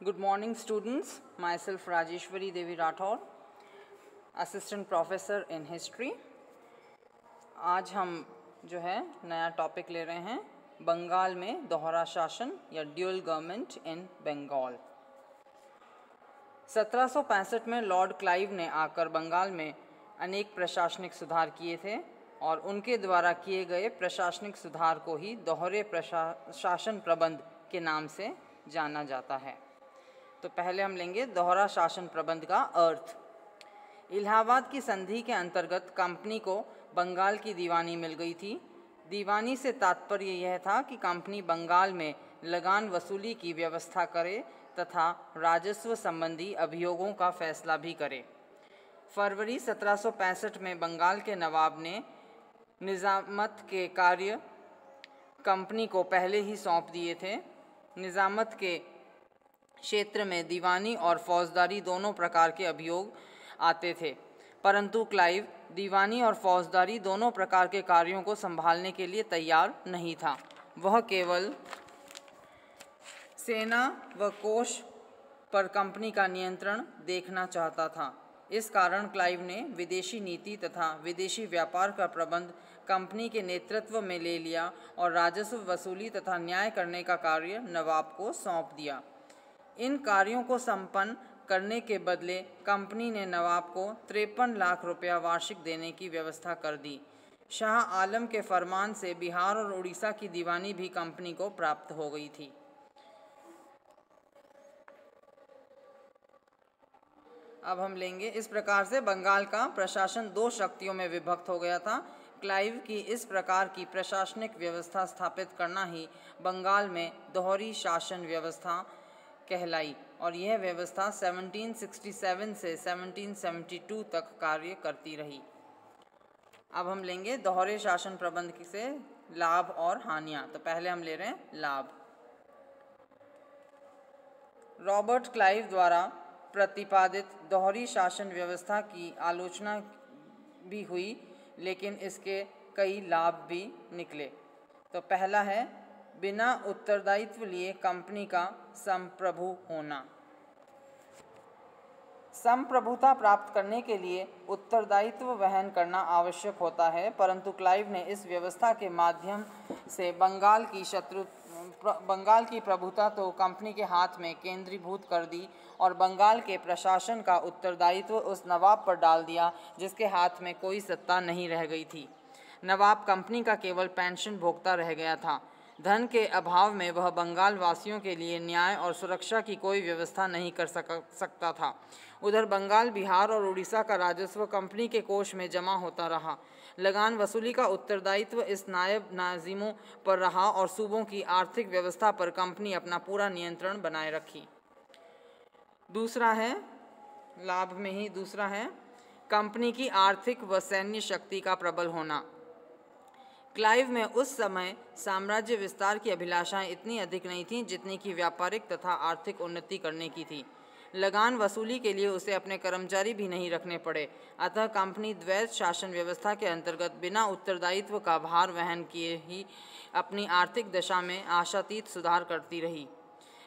Good morning students, myself Rajeshwari Devi Rathore, Assistant Professor in History। आज हम जो है नया टॉपिक ले रहे हैं बंगाल में दोहरा शासन या ड्यूअल गवर्नमेंट इन बंगाल। 1765 में लॉर्ड क्लाइव ने आकर बंगाल में अनेक प्रशासनिक सुधार किए थे और उनके द्वारा किए गए प्रशासनिक सुधार को ही दोहरे शासन प्रबंध के नाम से जाना जाता है। तो पहले हम लेंगे दोहरा शासन प्रबंध का अर्थ। इलाहाबाद की संधि के अंतर्गत कंपनी को बंगाल की दीवानी मिल गई थी। दीवानी से तात्पर्य यह था कि कंपनी बंगाल में लगान वसूली की व्यवस्था करे तथा राजस्व संबंधी अभियोगों का फैसला भी करे। फरवरी 1765 में बंगाल के नवाब ने निजामत के कार्य कंपनी को पहले ही सौंप दिए थे। निजामत के क्षेत्र में दीवानी और फौजदारी दोनों प्रकार के अभियोग आते थे, परंतु क्लाइव दीवानी और फौजदारी दोनों प्रकार के कार्यों को संभालने के लिए तैयार नहीं था। वह केवल सेना व कोष पर कंपनी का नियंत्रण देखना चाहता था। इस कारण क्लाइव ने विदेशी नीति तथा विदेशी व्यापार का प्रबंध कंपनी के नेतृत्व में ले लिया और राजस्व वसूली तथा न्याय करने का कार्य नवाब को सौंप दिया। इन कार्यों को संपन्न करने के बदले कंपनी ने नवाब को 53 लाख रुपया वार्षिक देने की व्यवस्था कर दी। शाह आलम के फरमान से बिहार और उड़ीसा की दीवानी भी कंपनी को प्राप्त हो गई थी। अब हम लेंगे, इस प्रकार से बंगाल का प्रशासन दो शक्तियों में विभक्त हो गया था। क्लाइव की इस प्रकार की प्रशासनिक व्यवस्था स्थापित करना ही बंगाल में दोहरी शासन व्यवस्था कहलाई और यह व्यवस्था 1767 से 1772 तक कार्य करती रही। अब हम लेंगे दोहरे शासन प्रबंध से लाभ और हानियां। तो पहले हम ले रहे हैं लाभ। रॉबर्ट क्लाइव द्वारा प्रतिपादित दोहरी शासन व्यवस्था की आलोचना भी हुई, लेकिन इसके कई लाभ भी निकले। तो पहला है बिना उत्तरदायित्व लिए कंपनी का संप्रभु होना। संप्रभुता प्राप्त करने के लिए उत्तरदायित्व वहन करना आवश्यक होता है, परंतु क्लाइव ने इस व्यवस्था के माध्यम से बंगाल की प्रभुता तो कंपनी के हाथ में केंद्रीभूत कर दी और बंगाल के प्रशासन का उत्तरदायित्व उस नवाब पर डाल दिया जिसके हाथ में कोई सत्ता नहीं रह गई थी। नवाब कंपनी का केवल पेंशन भोगता रह गया था। धन के अभाव में वह बंगाल वासियों के लिए न्याय और सुरक्षा की कोई व्यवस्था नहीं कर सकता था। उधर बंगाल, बिहार और उड़ीसा का राजस्व कंपनी के कोष में जमा होता रहा। लगान वसूली का उत्तरदायित्व इस नायब नाजिमों पर रहा और सूबों की आर्थिक व्यवस्था पर कंपनी अपना पूरा नियंत्रण बनाए रखी। दूसरा है लाभ में ही दूसरा है कंपनी की आर्थिक व सैन्य शक्ति का प्रबल होना। क्लाइव में उस समय साम्राज्य विस्तार की अभिलाषाएं इतनी अधिक नहीं थीं जितनी कि व्यापारिक तथा आर्थिक उन्नति करने की थी। लगान वसूली के लिए उसे अपने कर्मचारी भी नहीं रखने पड़े, अतः कंपनी द्वैत शासन व्यवस्था के अंतर्गत बिना उत्तरदायित्व का भार वहन किए ही अपनी आर्थिक दशा में आशातीत सुधार करती रही।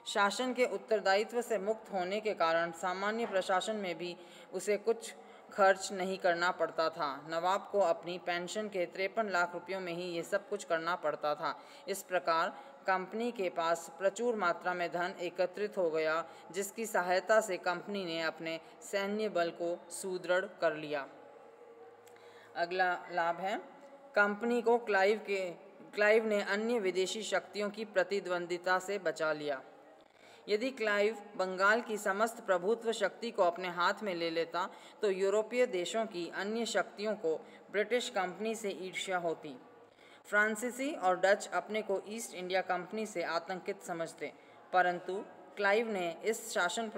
शासन के उत्तरदायित्व से मुक्त होने के कारण सामान्य प्रशासन में भी उसे कुछ खर्च नहीं करना पड़ता था। नवाब को अपनी पेंशन के 53 लाख रुपयों में ही ये सब कुछ करना पड़ता था। इस प्रकार कंपनी के पास प्रचुर मात्रा में धन एकत्रित हो गया, जिसकी सहायता से कंपनी ने अपने सैन्य बल को सुदृढ़ कर लिया। अगला लाभ है कंपनी को क्लाइव ने अन्य विदेशी शक्तियों की प्रतिद्वंदिता से बचा लिया। यदि क्लाइव बंगाल की समस्त प्रभुत्व शक्ति को अपने हाथ में ले लेता तो यूरोपीय देशों की अन्य शक्तियों को ब्रिटिश कंपनी से ईर्ष्या होती। फ्रांसीसी और डच अपने को ईस्ट इंडिया कंपनी से आतंकित समझते, परंतु क्लाइव ने इस शासन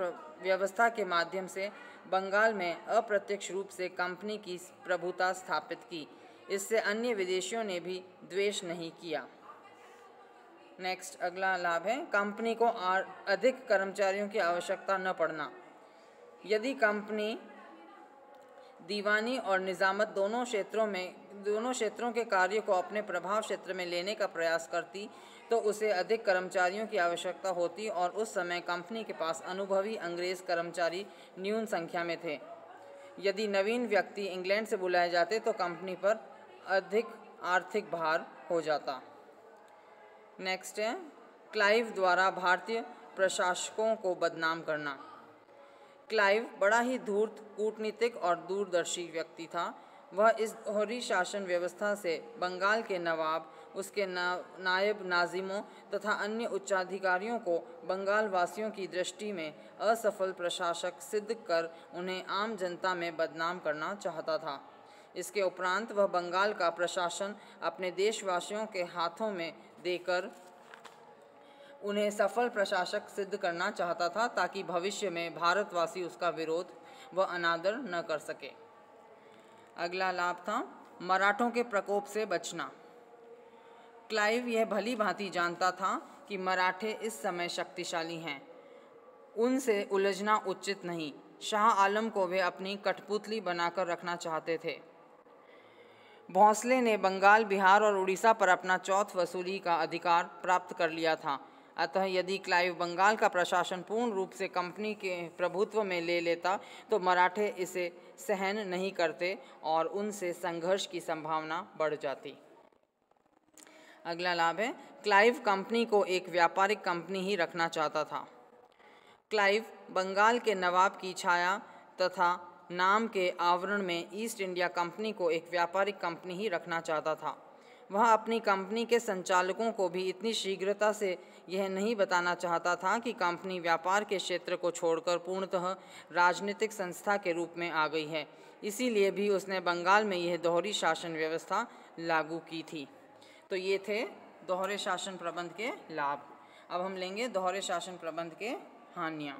व्यवस्था के माध्यम से बंगाल में अप्रत्यक्ष रूप से कंपनी की प्रभुता स्थापित की। इससे अन्य विदेशियों ने भी द्वेष नहीं किया। नेक्स्ट अगला लाभ है कंपनी को अधिक कर्मचारियों की आवश्यकता न पड़ना। यदि कंपनी दीवानी और निजामत दोनों क्षेत्रों के कार्य को अपने प्रभाव क्षेत्र में लेने का प्रयास करती तो उसे अधिक कर्मचारियों की आवश्यकता होती और उस समय कंपनी के पास अनुभवी अंग्रेज कर्मचारी न्यून संख्या में थे। यदि नवीन व्यक्ति इंग्लैंड से बुलाए जाते तो कंपनी पर अधिक आर्थिक भार हो जाता। नेक्स्ट है क्लाइव द्वारा भारतीय प्रशासकों को बदनाम करना। क्लाइव बड़ा ही धूर्त, कूटनीतिक और दूरदर्शी व्यक्ति था। वह इस दोहरी शासन व्यवस्था से बंगाल के नवाब, उसके नायब नाजिमों तथा अन्य उच्चाधिकारियों को बंगाल वासियों की दृष्टि में असफल प्रशासक सिद्ध कर उन्हें आम जनता में बदनाम करना चाहता था। इसके उपरांत वह बंगाल का प्रशासन अपने देशवासियों के हाथों में देकर उन्हें सफल प्रशासक सिद्ध करना चाहता था ताकि भविष्य में भारतवासी उसका विरोध व अनादर न कर सके। अगला लाभ था मराठों के प्रकोप से बचना। क्लाइव यह भली भांति जानता था कि मराठे इस समय शक्तिशाली हैं, उनसे उलझना उचित नहीं। शाह आलम को वे अपनी कठपुतली बनाकर रखना चाहते थे। भोंसले ने बंगाल, बिहार और उड़ीसा पर अपना चौथ वसूली का अधिकार प्राप्त कर लिया था। अतः यदि क्लाइव बंगाल का प्रशासन पूर्ण रूप से कंपनी के प्रभुत्व में ले लेता तो मराठे इसे सहन नहीं करते और उनसे संघर्ष की संभावना बढ़ जाती। अगला लाभ है क्लाइव कंपनी को एक व्यापारिक कंपनी ही रखना चाहता था। क्लाइव बंगाल के नवाब की छाया तथा नाम के आवरण में ईस्ट इंडिया कंपनी को एक व्यापारिक कंपनी ही रखना चाहता था। वह अपनी कंपनी के संचालकों को भी इतनी शीघ्रता से यह नहीं बताना चाहता था कि कंपनी व्यापार के क्षेत्र को छोड़कर पूर्णतः राजनीतिक संस्था के रूप में आ गई है। इसीलिए भी उसने बंगाल में यह दोहरी शासन व्यवस्था लागू की थी। तो ये थे दोहरे शासन प्रबंध के लाभ। अब हम लेंगे दोहरे शासन प्रबंध के हानियाँ।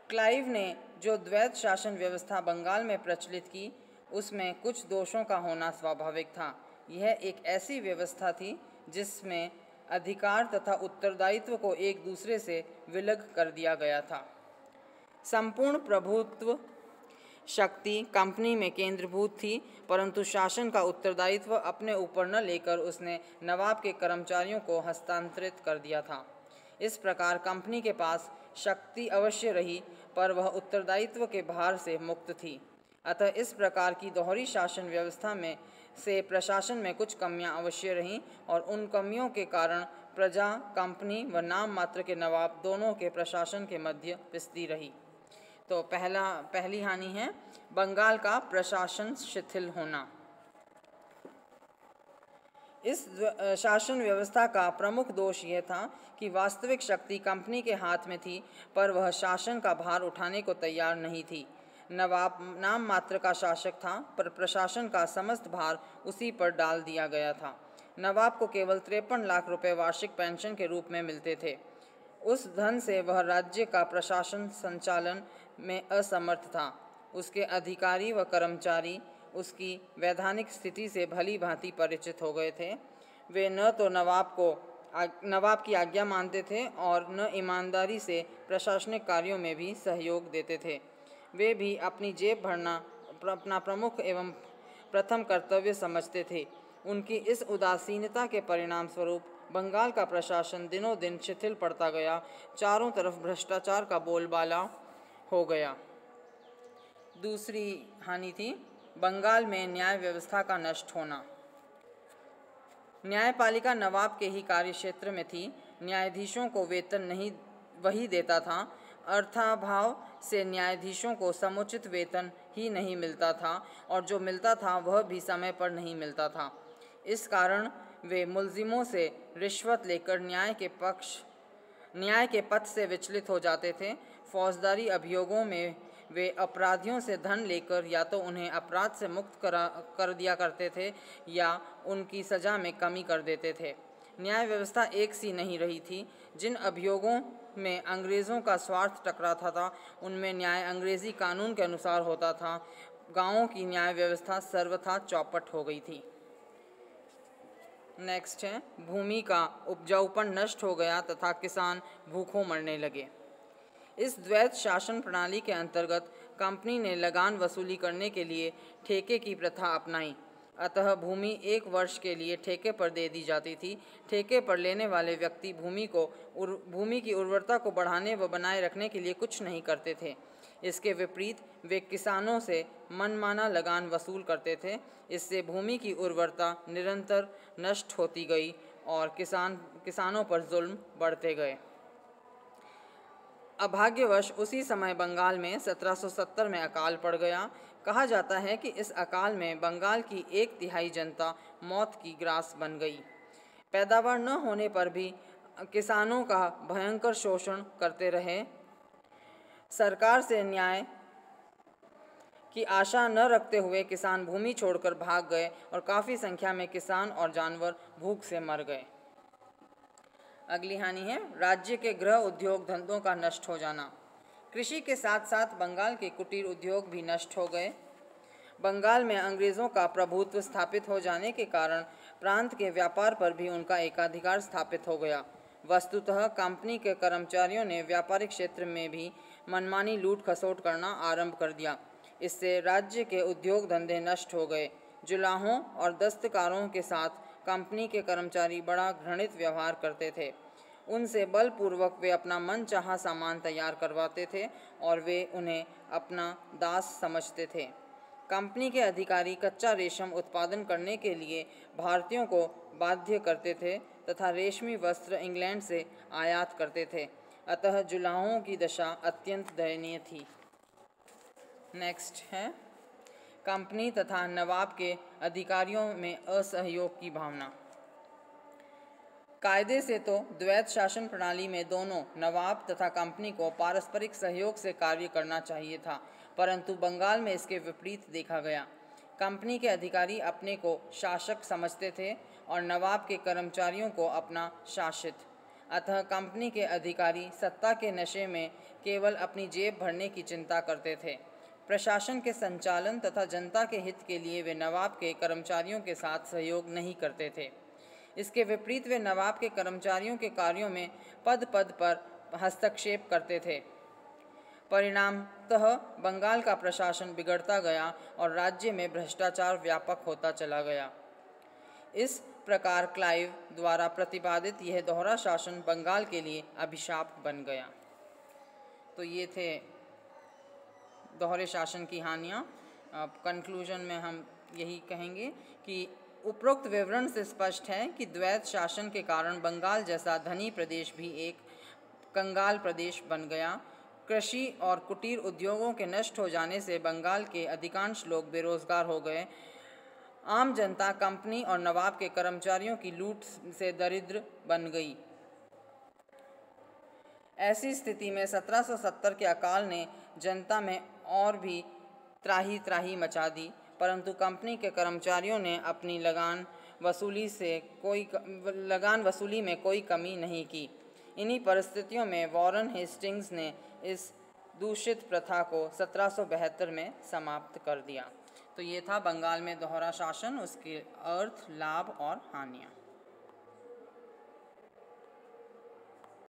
क्लाइव ने जो द्वैत शासन व्यवस्था बंगाल में प्रचलित की उसमें कुछ दोषों का होना स्वाभाविक था। यह एक ऐसी व्यवस्था थी जिसमें अधिकार तथा उत्तरदायित्व को एक दूसरे से विलग कर दिया गया था। संपूर्ण प्रभुत्व शक्ति कंपनी में केंद्रीभूत थी, परंतु शासन का उत्तरदायित्व अपने ऊपर न लेकर उसने नवाब के कर्मचारियों को हस्तांतरित कर दिया था। इस प्रकार कंपनी के पास शक्ति अवश्य रही, पर वह उत्तरदायित्व के भार से मुक्त थी। अतः इस प्रकार की दोहरी शासन व्यवस्था में से प्रशासन में कुछ कमियां अवश्य रहीं और उन कमियों के कारण प्रजा, कंपनी व नाम मात्र के नवाब दोनों के प्रशासन के मध्य पिसती रही। तो पहली हानि है बंगाल का प्रशासन शिथिल होना। इस शासन व्यवस्था का प्रमुख दोष यह था कि वास्तविक शक्ति कंपनी के हाथ में थी, पर वह शासन का भार उठाने को तैयार नहीं थी। नवाब नाम मात्र का शासक था, पर प्रशासन का समस्त भार उसी पर डाल दिया गया था। नवाब को केवल 53 लाख रुपए वार्षिक पेंशन के रूप में मिलते थे। उस धन से वह राज्य का प्रशासन संचालन में असमर्थ था। उसके अधिकारी व कर्मचारी उसकी वैधानिक स्थिति से भली भांति परिचित हो गए थे। वे न तो नवाब की आज्ञा मानते थे और न ईमानदारी से प्रशासनिक कार्यों में भी सहयोग देते थे। वे भी अपनी जेब भरना अपना प्रमुख एवं प्रथम कर्तव्य समझते थे। उनकी इस उदासीनता के परिणाम स्वरूप बंगाल का प्रशासन दिनों दिन शिथिल पड़ता गया। चारों तरफ भ्रष्टाचार का बोलबाला हो गया। दूसरी हानि थी बंगाल में न्याय व्यवस्था का नष्ट होना। न्यायपालिका नवाब के ही कार्यक्षेत्र में थी। न्यायाधीशों को वेतन नहीं वही देता था। अर्थाभाव से न्यायाधीशों को समुचित वेतन ही नहीं मिलता था और जो मिलता था वह भी समय पर नहीं मिलता था। इस कारण वे मुल्जिमों से रिश्वत लेकर न्याय के पथ से विचलित हो जाते थे। फौजदारी अभियोगों में वे अपराधियों से धन लेकर या तो उन्हें अपराध से मुक्त कर दिया करते थे या उनकी सज़ा में कमी कर देते थे। न्याय व्यवस्था एक सी नहीं रही थी। जिन अभियोगों में अंग्रेज़ों का स्वार्थ टकराता था उनमें न्याय अंग्रेज़ी कानून के अनुसार होता था। गांवों की न्याय व्यवस्था सर्वथा चौपट हो गई थी। नेक्स्ट है भूमि का उपजाऊपन नष्ट हो गया तथा किसान भूखों मरने लगे। इस द्वैत शासन प्रणाली के अंतर्गत कंपनी ने लगान वसूली करने के लिए ठेके की प्रथा अपनाई। अतः भूमि 1 वर्ष के लिए ठेके पर दे दी जाती थी। ठेके पर लेने वाले व्यक्ति भूमि की उर्वरता को बढ़ाने व बनाए रखने के लिए कुछ नहीं करते थे। इसके विपरीत वे किसानों से मनमाना लगान वसूल करते थे। इससे भूमि की उर्वरता निरंतर नष्ट होती गई और किसानों पर जुल्म बढ़ते गए। अभाग्यवश उसी समय बंगाल में 1770 में अकाल पड़ गया। कहा जाता है कि इस अकाल में बंगाल की 1/3 जनता मौत की ग्रास बन गई। पैदावार न होने पर भी किसानों का भयंकर शोषण करते रहे। सरकार से न्याय की आशा न रखते हुए किसान भूमि छोड़कर भाग गए और काफ़ी संख्या में किसान और जानवर भूख से मर गए। अगली हानि है राज्य के गृह उद्योग धंधों का नष्ट हो जाना। कृषि के साथ साथ बंगाल के कुटीर उद्योग भी नष्ट हो गए। बंगाल में अंग्रेज़ों का प्रभुत्व स्थापित हो जाने के कारण प्रांत के व्यापार पर भी उनका एकाधिकार स्थापित हो गया। वस्तुतः कंपनी के कर्मचारियों ने व्यापारिक क्षेत्र में भी मनमानी लूट खसोट करना आरंभ कर दिया। इससे राज्य के उद्योग धंधे नष्ट हो गए। जुलाहों और दस्तकारों के साथ कंपनी के कर्मचारी बड़ा घृणित व्यवहार करते थे। उनसे बलपूर्वक वे अपना मनचाहा सामान तैयार करवाते थे और वे उन्हें अपना दास समझते थे। कंपनी के अधिकारी कच्चा रेशम उत्पादन करने के लिए भारतीयों को बाध्य करते थे तथा रेशमी वस्त्र इंग्लैंड से आयात करते थे। अतः जुलाहों की दशा अत्यंत दयनीय थी। नेक्स्ट है कंपनी तथा नवाब के अधिकारियों में असहयोग की भावना। कायदे से तो द्वैत शासन प्रणाली में दोनों नवाब तथा कंपनी को पारस्परिक सहयोग से कार्य करना चाहिए था, परंतु बंगाल में इसके विपरीत देखा गया। कंपनी के अधिकारी अपने को शासक समझते थे और नवाब के कर्मचारियों को अपना शासित। अतः कंपनी के अधिकारी सत्ता के नशे में केवल अपनी जेब भरने की चिंता करते थे। प्रशासन के संचालन तथा जनता के हित के लिए वे नवाब के कर्मचारियों के साथ सहयोग नहीं करते थे। इसके विपरीत वे नवाब के कर्मचारियों के कार्यों में पद पद पर हस्तक्षेप करते थे। परिणामतः बंगाल का प्रशासन बिगड़ता गया और राज्य में भ्रष्टाचार व्यापक होता चला गया। इस प्रकार क्लाइव द्वारा प्रतिपादित यह दोहरा शासन बंगाल के लिए अभिशाप बन गया। तो ये थे दोहरे शासन की हानियाँ। कंक्लूजन में हम यही कहेंगे कि उपरोक्त विवरण से स्पष्ट है कि द्वैत शासन के कारण बंगाल जैसा धनी प्रदेश भी एक कंगाल प्रदेश बन गया। कृषि और कुटीर उद्योगों के नष्ट हो जाने से बंगाल के अधिकांश लोग बेरोजगार हो गए। आम जनता कंपनी और नवाब के कर्मचारियों की लूट से दरिद्र बन गई। ऐसी स्थिति में 1770 के अकाल ने जनता में और भी त्राही त्राही मचा दी, परंतु कंपनी के कर्मचारियों ने अपनी लगान वसूली में कोई कमी नहीं की। इन्हीं परिस्थितियों में वॉरेन हेस्टिंग्स ने इस दूषित प्रथा को 1772 में समाप्त कर दिया। तो ये था बंगाल में दोहरा शासन, उसके अर्थ, लाभ और हानियाँ।